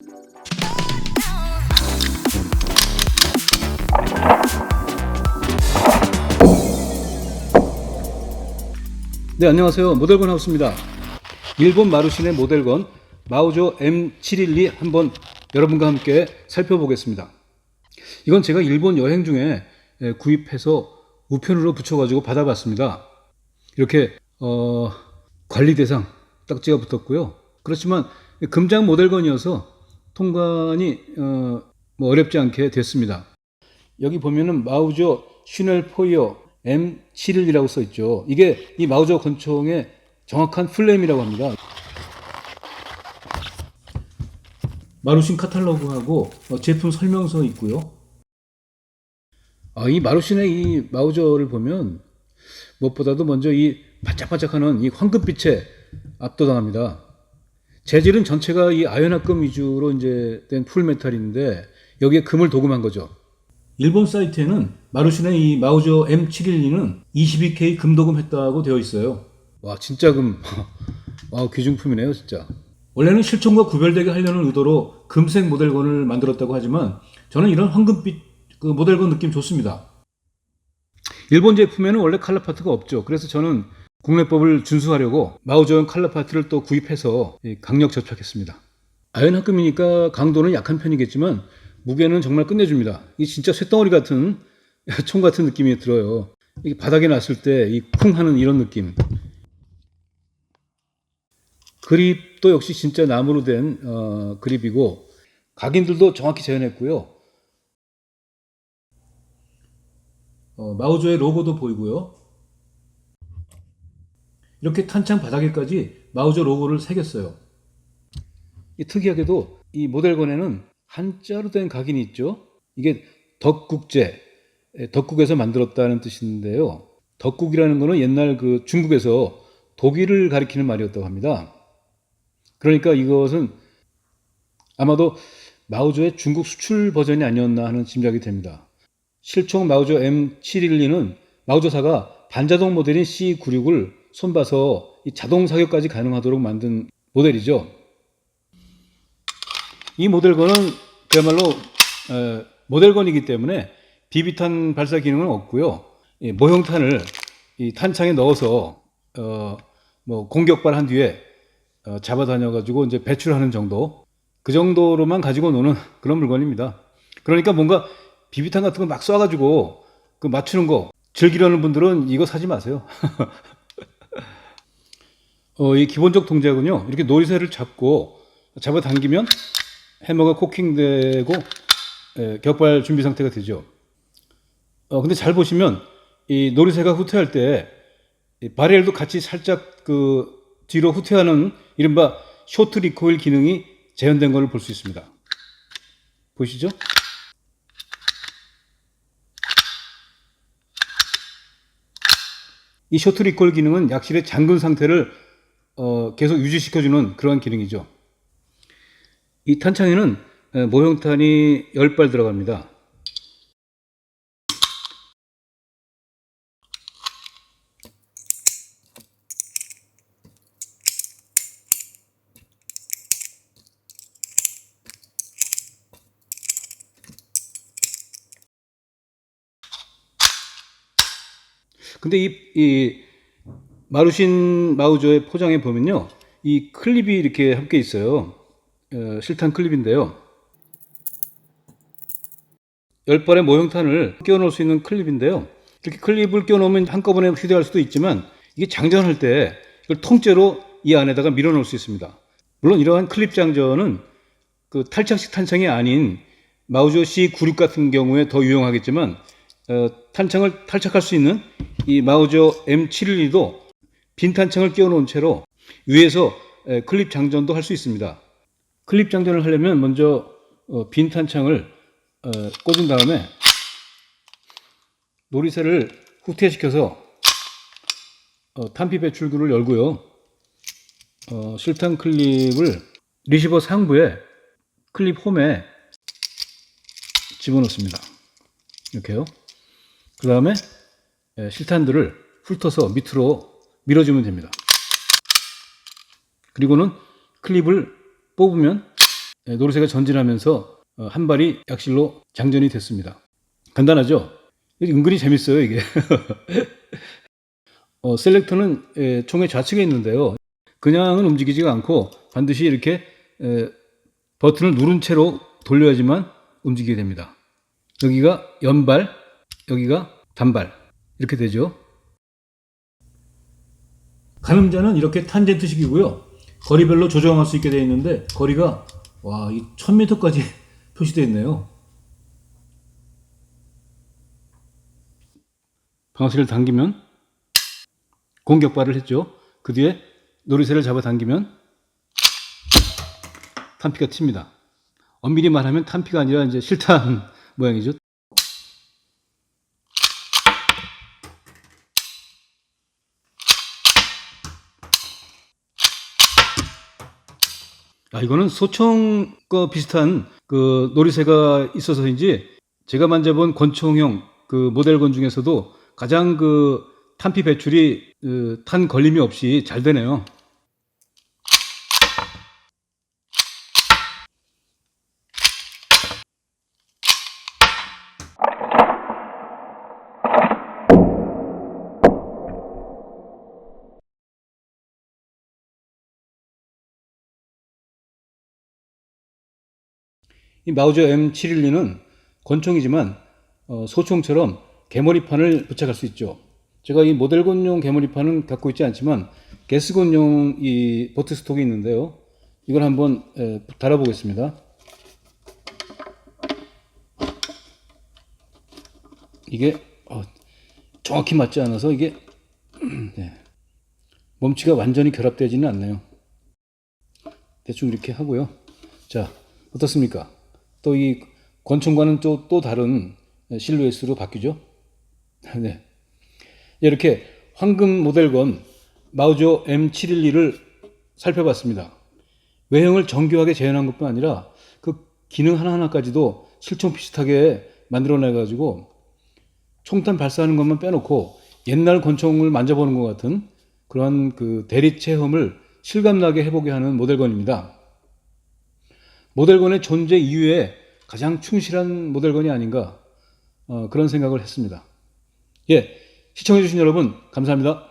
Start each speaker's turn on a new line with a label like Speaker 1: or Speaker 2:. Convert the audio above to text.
Speaker 1: 네, 안녕하세요. 모델건 하우스입니다. 일본 마루신의 모델건 마우조 M712 한번 여러분과 함께 살펴보겠습니다. 이건 제가 일본 여행 중에 구입해서 우편으로 붙여가지고 받아봤습니다. 이렇게 관리 대상 딱지가 붙었고요. 그렇지만 금장 모델건이어서 통관이 뭐 어렵지 않게 됐습니다. 여기 보면은 마우조 슈넬 포이어 M71이라고 써 있죠. 이게 이 마우조 권총의 정확한 풀네임이라고 합니다. 마루신 카탈로그하고 제품 설명서 있고요. 이 마루신의 이 마우저를 보면 무엇보다도 먼저 이 반짝반짝하는 이 황금빛에 압도당합니다. 재질은 전체가 이 아연합금 위주로 이제 된 풀메탈인데 여기에 금을 도금한 거죠. 일본 사이트에는 마루신의 이 마우저 M712는 22K 금도금했다고 되어 있어요. 와, 진짜 금. 와, 귀중품이네요, 진짜. 원래는 실총과 구별되게 하려는 의도로 금색 모델건을 만들었다고 하지만 저는 이런 황금빛 그 모델건 느낌 좋습니다. 일본 제품에는 원래 칼라 파트가 없죠. 그래서 저는 국내법을 준수하려고 마우저용 칼라 파트를 또 구입해서 강력 접착했습니다. 아연합금이니까 강도는 약한 편이겠지만 무게는 정말 끝내줍니다. 이 진짜 쇳덩어리 같은 총 같은 느낌이 들어요. 이 바닥에 놨을 때 이 쿵 하는 이런 느낌. 그립도 역시 진짜 나무로 된 그립이고 각인들도 정확히 재현했고요. 마우저의 로고도 보이고요. 이렇게 탄창 바닥에까지 마우저 로고를 새겼어요. 특이하게도 이 모델건에는 한자로 된 각인이 있죠. 이게 덕국제, 덕국에서 만들었다는 뜻인데요. 덕국이라는 거는 옛날 그 중국에서 독일을 가리키는 말이었다고 합니다. 그러니까 이것은 아마도 마우저의 중국 수출 버전이 아니었나 하는 짐작이 됩니다. 실총 마우저 M712는 마우저사가 반자동 모델인 C96을 손봐서 이 자동 사격까지 가능하도록 만든 모델이죠. 이 모델건은 그야말로 모델건이기 때문에 비비탄 발사 기능은 없고요. 모형탄을 이 탄창에 넣어서 뭐 공격발한 뒤에 잡아다녀가지고 이제 배출하는 정도, 그 정도로만 가지고 노는 그런 물건입니다. 그러니까 뭔가 비비탄 같은 거 막 쏴가지고 그 맞추는 거 즐기려는 분들은 이거 사지 마세요. 이 기본적 동작은요, 이렇게 놀이새를 잡아당기면 해머가 코킹되고 격발 준비 상태가 되죠. 근데 잘 보시면 이 놀이새가 후퇴할 때 바렐도 같이 살짝 그 뒤로 후퇴하는 이른바 쇼트 리코일 기능이 재현된 것을 볼 수 있습니다. 보시죠? 이 쇼트 리콜 기능은 약실의 잠근 상태를 계속 유지시켜주는 그런 기능이죠. 이 탄창에는 모형탄이 10발 들어갑니다. 근데 이 마루신 마우저의 포장에 보면요, 이 클립이 이렇게 함께 있어요. 실탄 클립인데요. 10발의 모형탄을 끼워놓을 수 있는 클립인데요. 이렇게 클립을 끼워놓으면 한꺼번에 휴대할 수도 있지만 이게 장전할 때 이걸 통째로 이 안에다가 밀어넣을 수 있습니다. 물론 이러한 클립 장전은 그 탈착식 탄창이 아닌 마우저 C96 같은 경우에 더 유용하겠지만 탄창을 탈착할 수 있는 이 마우저 M712도 빈 탄창을 끼워놓은 채로 위에서 클립 장전도 할 수 있습니다. 클립 장전을 하려면 먼저 빈 탄창을 꽂은 다음에 놀이새를 후퇴시켜서 탄피 배출구를 열고요. 실탄 클립을 리시버 상부에 클립 홈에 집어넣습니다. 이렇게요. 그 다음에 실탄들을 훑어서 밑으로 밀어주면 됩니다. 그리고는 클립을 뽑으면 노르쇠가 전진하면서 한 발이 약실로 장전이 됐습니다. 간단하죠? 은근히 재밌어요, 이게. 셀렉터는 총의 좌측에 있는데요. 그냥은 움직이지가 않고 반드시 이렇게 버튼을 누른 채로 돌려야지만 움직이게 됩니다. 여기가 연발, 여기가 단발 이렇게 되죠. 가늠자는 이렇게 탄젠트식이고요. 거리별로 조정할 수 있게 되어 있는데 거리가 와, 이 1000m까지 표시되어 있네요. 방아쇠를 당기면 공격발을 했죠. 그 뒤에 노리쇠를 잡아 당기면 탄피가 튑니다. 엄밀히 말하면 탄피가 아니라 이제 실탄 모양이죠. 이거는 소총과 비슷한 그 노리쇠가 있어서인지 제가 만져본 권총형 그 모델권 중에서도 가장 그 탄피 배출이 탄 걸림이 없이 잘 되네요. 이 마우저 M712는 권총이지만 소총처럼 개머리판을 부착할 수 있죠. 제가 이 모델건용 개머리판은 갖고 있지 않지만 가스건용 이 버트 스톡이 있는데요. 이걸 한번 달아보겠습니다. 이게 정확히 맞지 않아서 이게 몸치가 완전히 결합되지는 않네요. 대충 이렇게 하고요. 자, 어떻습니까? 또 이 권총과는 또 다른 실루엣으로 바뀌죠. 네. 이렇게 황금 모델건 마우저 M712를 살펴봤습니다. 외형을 정교하게 재현한 것뿐 아니라 그 기능 하나하나까지도 실총 비슷하게 만들어내 가지고 총탄 발사하는 것만 빼놓고 옛날 권총을 만져보는 것 같은 그러한 그 대리 체험을 실감나게 해보게 하는 모델건입니다. 모델건의 존재 이유에 가장 충실한 모델건이 아닌가 그런 생각을 했습니다. 시청해주신 여러분 감사합니다.